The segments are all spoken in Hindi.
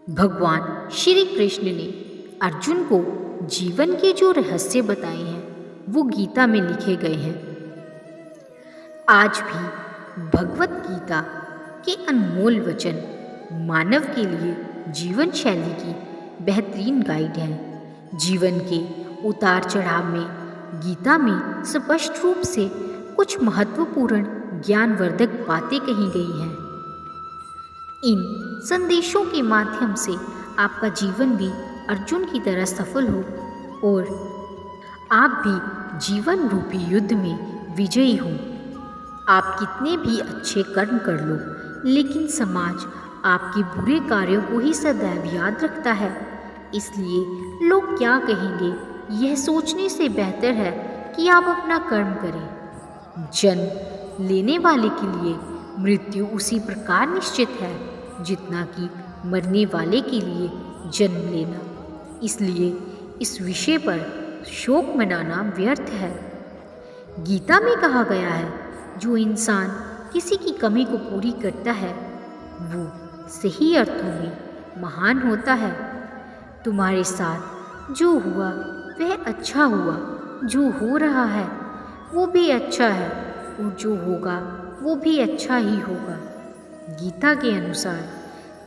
भगवान श्री कृष्ण ने अर्जुन को जीवन के जो रहस्य बताए हैं वो गीता में लिखे गए हैं। आज भी भगवत गीता के अनमोल वचन मानव के लिए जीवन शैली की बेहतरीन गाइड है। जीवन के उतार चढ़ाव में गीता में स्पष्ट रूप से कुछ महत्वपूर्ण ज्ञानवर्धक बातें कही गई हैं। इन संदेशों के माध्यम से आपका जीवन भी अर्जुन की तरह सफल हो और आप भी जीवन रूपी युद्ध में विजयी हो। आप कितने भी अच्छे कर्म कर लो, लेकिन समाज आपके बुरे कार्यों को ही सदैव याद रखता है। इसलिए लोग क्या कहेंगे यह सोचने से बेहतर है कि आप अपना कर्म करें। जन्म लेने वाले के लिए मृत्यु उसी प्रकार निश्चित है जितना कि मरने वाले के लिए जन्म लेना। इसलिए इस विषय पर शोक मनाना व्यर्थ है। गीता में कहा गया है, जो इंसान किसी की कमी को पूरी करता है वो सही अर्थों में महान होता है। तुम्हारे साथ जो हुआ वह अच्छा हुआ, जो हो रहा है वो भी अच्छा है और जो होगा वो भी अच्छा ही होगा। गीता के अनुसार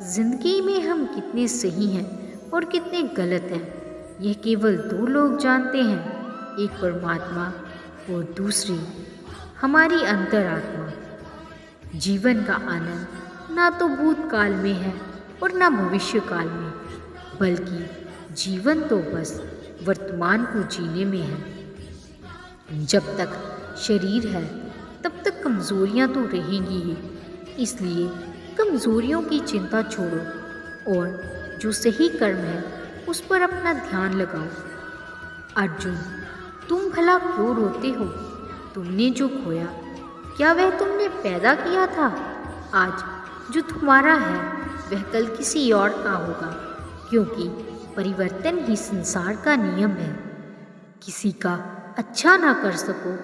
जिंदगी में हम कितने सही हैं और कितने गलत हैं यह केवल दो लोग जानते हैं, एक परमात्मा और दूसरी हमारी अंतरात्मा। जीवन का आनंद ना तो भूतकाल में है और ना भविष्य काल में, बल्कि जीवन तो बस वर्तमान को जीने में है। जब तक शरीर है तब तक कमज़ोरियाँ तो रहेंगी ही, इसलिए कमज़ोरियों की चिंता छोड़ो और जो सही कर्म है उस पर अपना ध्यान लगाओ। अर्जुन, तुम भला क्यों रोते हो? तुमने जो खोया क्या वह तुमने पैदा किया था? आज जो तुम्हारा है वह कल किसी और का होगा, क्योंकि परिवर्तन ही संसार का नियम है। किसी का अच्छा ना कर सको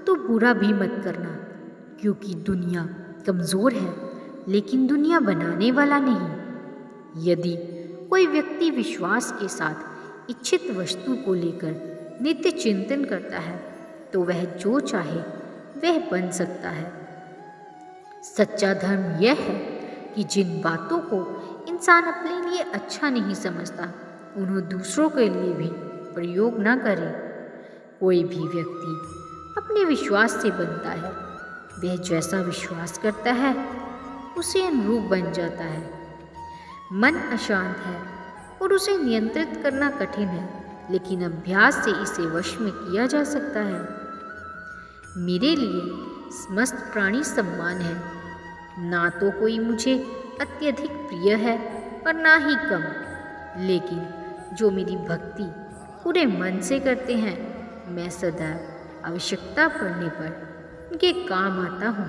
तो बुरा भी मत करना, क्योंकि दुनिया कमज़ोर है लेकिन दुनिया बनाने वाला नहीं। यदि कोई व्यक्ति विश्वास के साथ इच्छित वस्तु को लेकर नित्य चिंतन करता है तो वह जो चाहे वह बन सकता है। सच्चा धर्म यह है कि जिन बातों को इंसान अपने लिए अच्छा नहीं समझता उन्हें दूसरों के लिए भी प्रयोग न करे। कोई भी व्यक्ति अपने विश्वास से बनता है, वह जैसा विश्वास करता है उसे अनुरूप बन जाता है। मन अशांत है और उसे नियंत्रित करना कठिन है, लेकिन अभ्यास से इसे वश में किया जा सकता है। मेरे लिए समस्त प्राणी समान है, ना तो कोई मुझे अत्यधिक प्रिय है और ना ही कम, लेकिन जो मेरी भक्ति पूरे मन से करते हैं मैं सदैव आवश्यकता पड़ने पर उनके काम आता हूँ।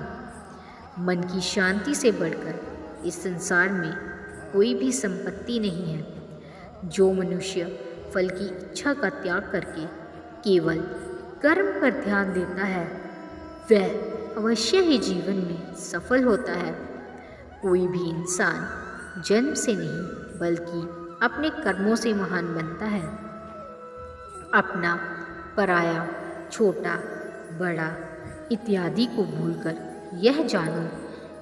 मन की शांति से बढ़कर इस संसार में कोई भी संपत्ति नहीं है। जो मनुष्य फल की इच्छा का त्याग करके केवल कर्म पर ध्यान देता है वह अवश्य ही जीवन में सफल होता है। कोई भी इंसान जन्म से नहीं बल्कि अपने कर्मों से महान बनता है। अपना, पराया, छोटा, बड़ा इत्यादि को भूलकर यह जानो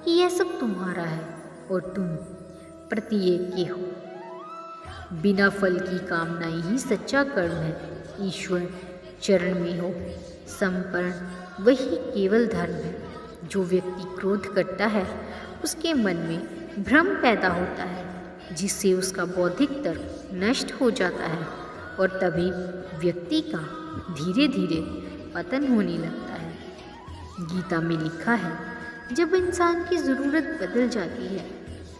कि यह सब तुम्हारा है और तुम प्रत्येक के हो। बिना फल की कामनाएं ही सच्चा कर्म है। ईश्वर चरण में हो समर्पण वही केवल धर्म है। जो व्यक्ति क्रोध करता है उसके मन में भ्रम पैदा होता है, जिससे उसका बौद्धिक तर्क नष्ट हो जाता है और तभी व्यक्ति का धीरे धीरे पतन होने लगता है। गीता में लिखा है, जब इंसान की ज़रूरत बदल जाती है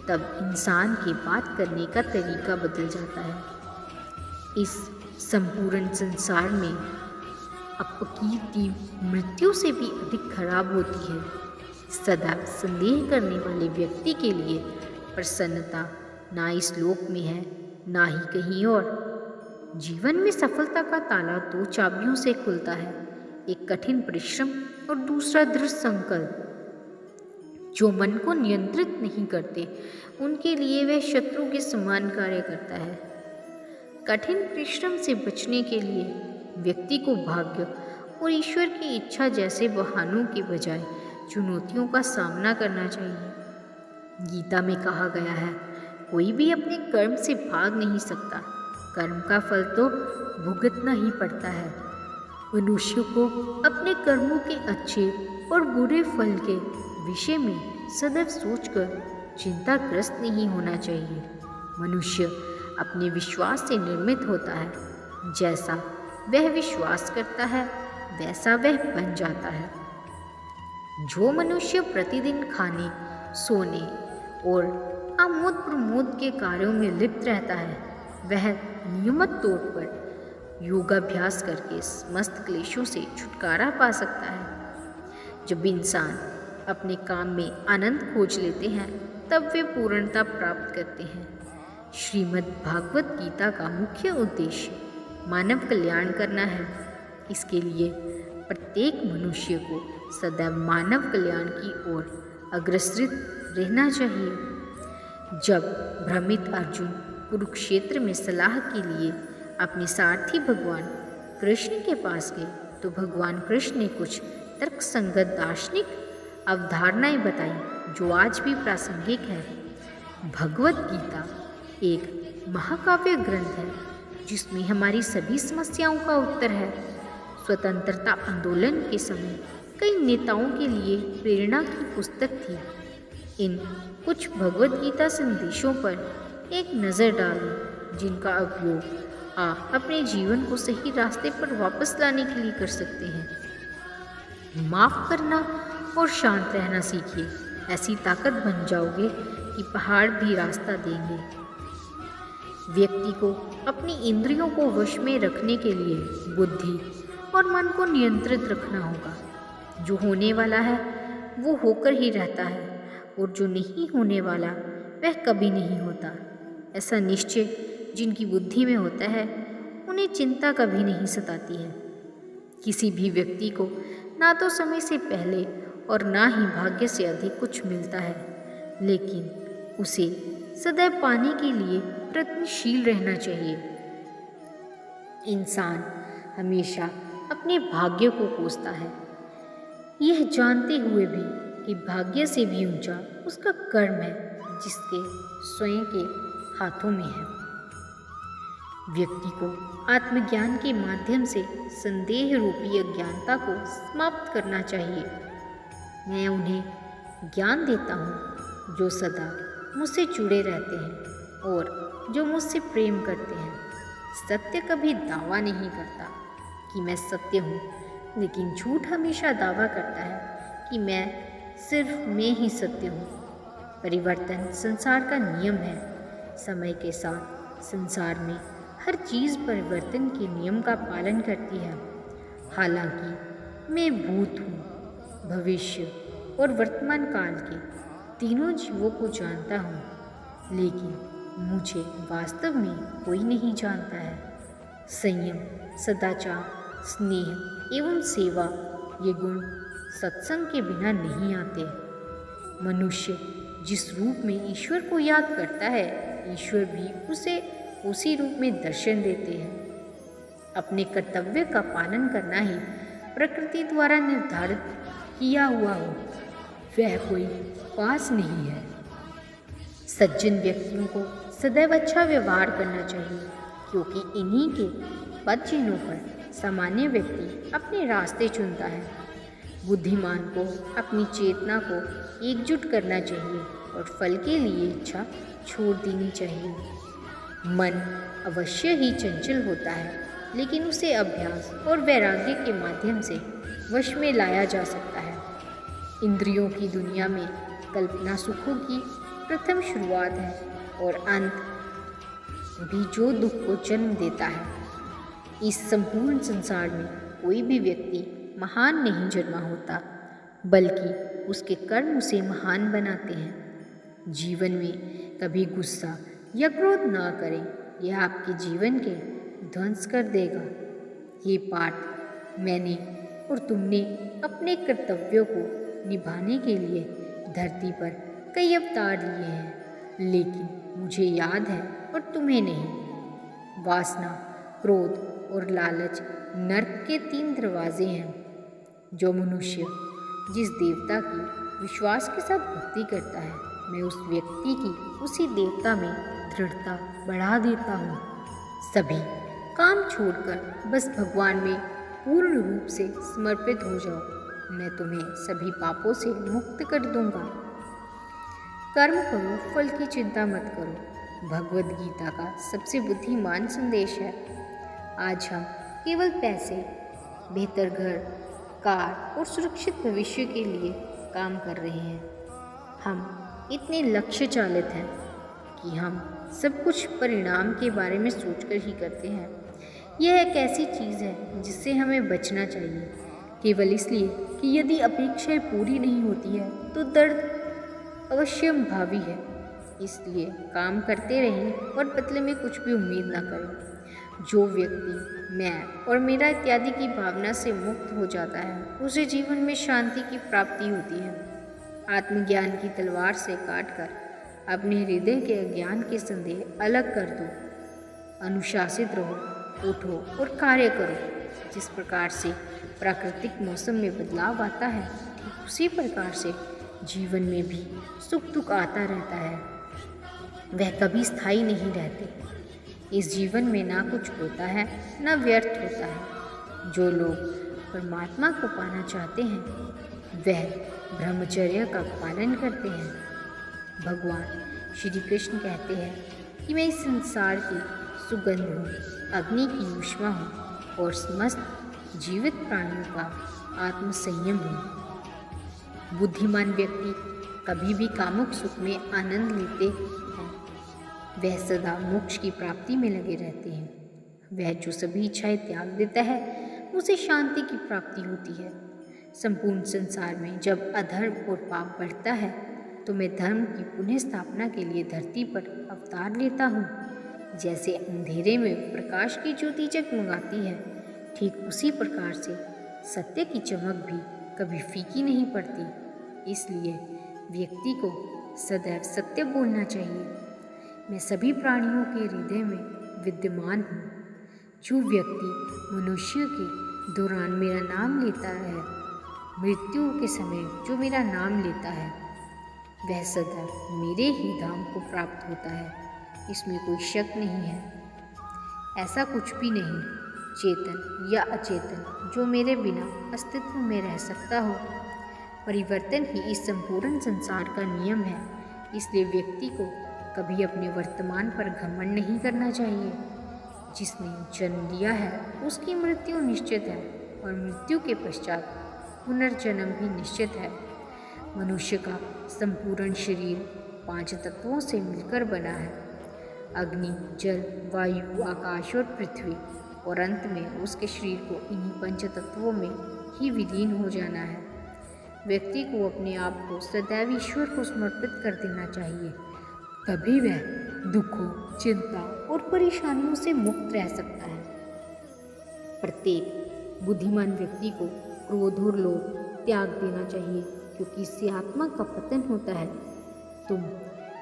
तब इंसान की बात करने का तरीका बदल जाता है। इस संपूर्ण संसार में अपकीर्ति मृत्यु से भी अधिक खराब होती है। सदा संदेह करने वाले व्यक्ति के लिए प्रसन्नता ना इस लोक में है ना ही कहीं और। जीवन में सफलता का ताला दो चाबियों से खुलता है, एक कठिन परिश्रम और दूसरा दृढ़ संकल्प। जो मन को नियंत्रित नहीं करते उनके लिए वह शत्रु के समान कार्य करता है। कठिन परिश्रम से बचने के लिए व्यक्ति को भाग्य और ईश्वर की इच्छा जैसे बहानों के बजाय चुनौतियों का सामना करना चाहिए। गीता में कहा गया है, कोई भी अपने कर्म से भाग नहीं सकता, कर्म का फल तो भुगतना ही पड़ता है। मनुष्य को अपने कर्मों के अच्छे और बुरे फल के विषय में सदैव सोचकर चिंताग्रस्त नहीं होना चाहिए। मनुष्य अपने विश्वास से निर्मित होता है, जैसा वह विश्वास करता है वैसा वह बन जाता है। जो मनुष्य प्रतिदिन खाने, सोने और आमोद प्रमोद के कार्यों में लिप्त रहता है, वह नियमित तौर पर योगाभ्यास करके समस्त क्लेशों से छुटकारा पा सकता है। जब इंसान अपने काम में आनंद खोज लेते हैं तब वे पूर्णता प्राप्त करते हैं। श्रीमद् भागवत गीता का मुख्य उद्देश्य मानव कल्याण करना है। इसके लिए प्रत्येक मनुष्य को सदैव मानव कल्याण की ओर अग्रसर रहना चाहिए। जब भ्रमित अर्जुन कुरुक्षेत्र में सलाह के लिए अपने सारथी भगवान कृष्ण के पास गए तो भगवान कृष्ण ने कुछ तर्कसंगत दार्शनिक अवधारणाएं बताई जो आज भी प्रासंगिक है। भगवत गीता एक महाकाव्य ग्रंथ है जिसमें हमारी सभी समस्याओं का उत्तर है। स्वतंत्रता आंदोलन के समय कई नेताओं के लिए प्रेरणा की पुस्तक थी। इन कुछ भगवत गीता संदेशों पर एक नज़र डालें जिनका उपयोग आप अपने जीवन को सही रास्ते पर वापस लाने के लिए कर सकते हैं। माफ़ करना और शांत रहना सीखिए, ऐसी ताकत बन जाओगे कि पहाड़ भी रास्ता देंगे। व्यक्ति को अपनी इंद्रियों को वश में रखने के लिए बुद्धि और मन को नियंत्रित रखना होगा। जो होने वाला है वो होकर ही रहता है और जो नहीं होने वाला वह कभी नहीं होता। ऐसा निश्चय जिनकी बुद्धि में होता है उन्हें चिंता कभी नहीं सताती है। किसी भी व्यक्ति को ना तो समय से पहले और ना ही भाग्य से अधिक कुछ मिलता है, लेकिन उसे सदैव पाने के लिए प्रयत्नशील रहना चाहिए। इंसान हमेशा अपने भाग्य को कोसता है, यह जानते हुए भी कि भाग्य से भी ऊंचा उसका कर्म है जिसके स्वयं के हाथों में है। व्यक्ति को आत्मज्ञान के माध्यम से संदेह रूपी अज्ञानता को समाप्त करना चाहिए। मैं उन्हें ज्ञान देता हूँ जो सदा मुझसे जुड़े रहते हैं और जो मुझसे प्रेम करते हैं। सत्य कभी दावा नहीं करता कि मैं सत्य हूँ, लेकिन झूठ हमेशा दावा करता है कि मैं ही सत्य हूँ। परिवर्तन संसार का नियम है। समय के साथ संसार में हर चीज़ परिवर्तन के नियम का पालन करती है। हालांकि मैं भूत हूँ, भविष्य और वर्तमान काल के तीनों जीवों को जानता हूँ, लेकिन मुझे वास्तव में कोई नहीं जानता है। संयम, सदाचार, स्नेह एवं सेवा ये गुण सत्संग के बिना नहीं आते। मनुष्य जिस रूप में ईश्वर को याद करता है, ईश्वर भी उसे उसी रूप में दर्शन देते हैं। अपने कर्तव्य का पालन करना ही प्रकृति द्वारा निर्धारित किया हुआ हो, वह कोई पास नहीं है। सज्जन व्यक्तियों को सदैव अच्छा व्यवहार करना चाहिए, क्योंकि इन्हीं के पद चिन्हों पर सामान्य व्यक्ति अपने रास्ते चुनता है। बुद्धिमान को अपनी चेतना को एकजुट करना चाहिए और फल के लिए इच्छा छोड़ देनी चाहिए। मन अवश्य ही चंचल होता है, लेकिन उसे अभ्यास और वैराग्य के माध्यम से वश में लाया जा सकता है। इंद्रियों की दुनिया में कल्पना सुखों की प्रथम शुरुआत है और अंत भी जो दुख को जन्म देता है। इस संपूर्ण संसार में कोई भी व्यक्ति महान नहीं जन्मा होता, बल्कि उसके कर्म उसे महान बनाते हैं। जीवन में कभी गुस्सा या क्रोध ना करें, यह आपके जीवन के ध्वंस कर देगा। ये पाठ मैंने और तुमने अपने कर्तव्यों को निभाने के लिए धरती पर कई अवतार लिए हैं, लेकिन मुझे याद है और तुम्हें नहीं। वासना, क्रोध और लालच नर्क के 3 दरवाजे हैं। जो मनुष्य जिस देवता की विश्वास के साथ भक्ति करता है, मैं उस व्यक्ति की उसी देवता में दृढ़ता बढ़ा देता हूँ। सभी काम छोड़कर बस भगवान में पूर्ण रूप से समर्पित हो जाओ। मैं तुम्हें सभी पापों से मुक्त कर दूंगा। कर्म करो, फल की चिंता मत करो, भगवद गीता का सबसे बुद्धिमान संदेश है। आज हम केवल पैसे, बेहतर घर, कार और सुरक्षित भविष्य के लिए काम कर रहे हैं। हम इतने लक्ष्य चालित हैं कि हम सब कुछ परिणाम के बारे में सोचकर ही करते हैं। यह एक ऐसी चीज़ है जिससे हमें बचना चाहिए, केवल इसलिए कि यदि अपेक्षाएं पूरी नहीं होती है तो दर्द अवश्यंभावी है। इसलिए काम करते रहें और बदले में कुछ भी उम्मीद न करें। जो व्यक्ति मैं और मेरा इत्यादि की भावना से मुक्त हो जाता है, उसे जीवन में शांति की प्राप्ति होती है। आत्मज्ञान की तलवार से काटकर अपने हृदय के अज्ञान के संदेह अलग कर दो। अनुशासित रहो, उठो और कार्य करो। जिस प्रकार से प्राकृतिक मौसम में बदलाव आता है, ठीक उसी प्रकार से जीवन में भी सुख दुख आता रहता है। वह कभी स्थायी नहीं रहते। इस जीवन में ना कुछ होता है ना व्यर्थ होता है। जो लोग परमात्मा को पाना चाहते हैं, वह ब्रह्मचर्य का पालन करते हैं। भगवान श्री कृष्ण कहते हैं कि मैं इस संसार की सुगंध हूँ, अग्नि की ऊष्मा हूँ और समस्त जीवित प्राणियों का आत्मसंयम हूँ। बुद्धिमान व्यक्ति कभी भी कामुक सुख में आनंद लेते हैं। वह सदा मोक्ष की प्राप्ति में लगे रहते हैं। वह जो सभी इच्छाएं त्याग देता है, उसे शांति की प्राप्ति होती है। संपूर्ण संसार में जब अधर्म और पाप बढ़ता है, तो मैं धर्म की पुनः स्थापना के लिए धरती पर अवतार लेता हूँ। जैसे अंधेरे में प्रकाश की ज्योति जगमगाती है, ठीक उसी प्रकार से सत्य की चमक भी कभी फीकी नहीं पड़ती। इसलिए व्यक्ति को सदैव सत्य बोलना चाहिए। मैं सभी प्राणियों के हृदय में विद्यमान हूँ। जो व्यक्ति मनुष्य के दौरान मेरा नाम लेता है, मृत्यु के समय जो मेरा नाम लेता है, वह सदैव मेरे ही धाम को प्राप्त होता है। इसमें कोई शक नहीं है। ऐसा कुछ भी नहीं, चेतन या अचेतन, जो मेरे बिना अस्तित्व में रह सकता हो। परिवर्तन ही इस संपूर्ण संसार का नियम है। इसलिए व्यक्ति को कभी अपने वर्तमान पर घमंड नहीं करना चाहिए। जिसने जन्म लिया है, उसकी मृत्यु निश्चित है और मृत्यु के पश्चात पुनर्जन्म भी निश्चित है। मनुष्य का संपूर्ण शरीर 5 तत्वों से मिलकर बना है: अग्नि, जल, वायु, आकाश और पृथ्वी। और अंत में उसके शरीर को इन्हीं 5 तत्वों में ही विलीन हो जाना है। व्यक्ति को अपने आप को सदैव ईश्वर को समर्पित कर देना चाहिए। तभी वह दुखों, चिंता और परेशानियों से मुक्त रह सकता है। प्रत्येक बुद्धिमान व्यक्ति को क्रोध और लोभ त्याग देना चाहिए, क्योंकि इससे आत्मा का पतन होता है। तुम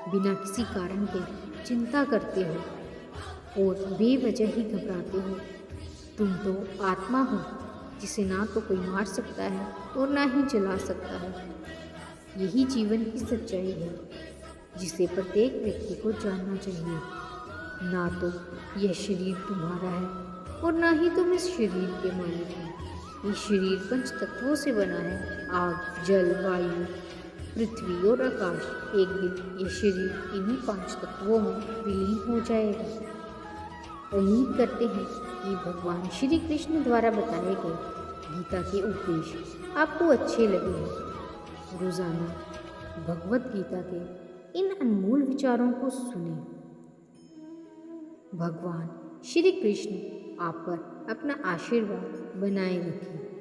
बिना किसी कारण के चिंता करते हो और बेवजह ही घबराते हो। तुम तो आत्मा हो, जिसे ना तो कोई मार सकता है और ना ही जला सकता है। यही जीवन की सच्चाई है, जिसे प्रत्येक व्यक्ति को जानना चाहिए। ना तो यह शरीर तुम्हारा है और ना ही तुम इस शरीर के मालिक हो। ये शरीर 5 तत्वों से बना है: आग, जल, वायु, पृथ्वी और आकाश। एक दिन ये शरीर इन्हीं 5 तत्वों में विलीन हो जाएगा। उम्मीद करते हैं कि भगवान श्री कृष्ण द्वारा बताए गए गीता के उपदेश आपको अच्छे लगे हैं। रोजाना भगवत गीता के इन अनमोल विचारों को सुनें। भगवान श्री कृष्ण आप पर अपना आशीर्वाद बनाए रखें।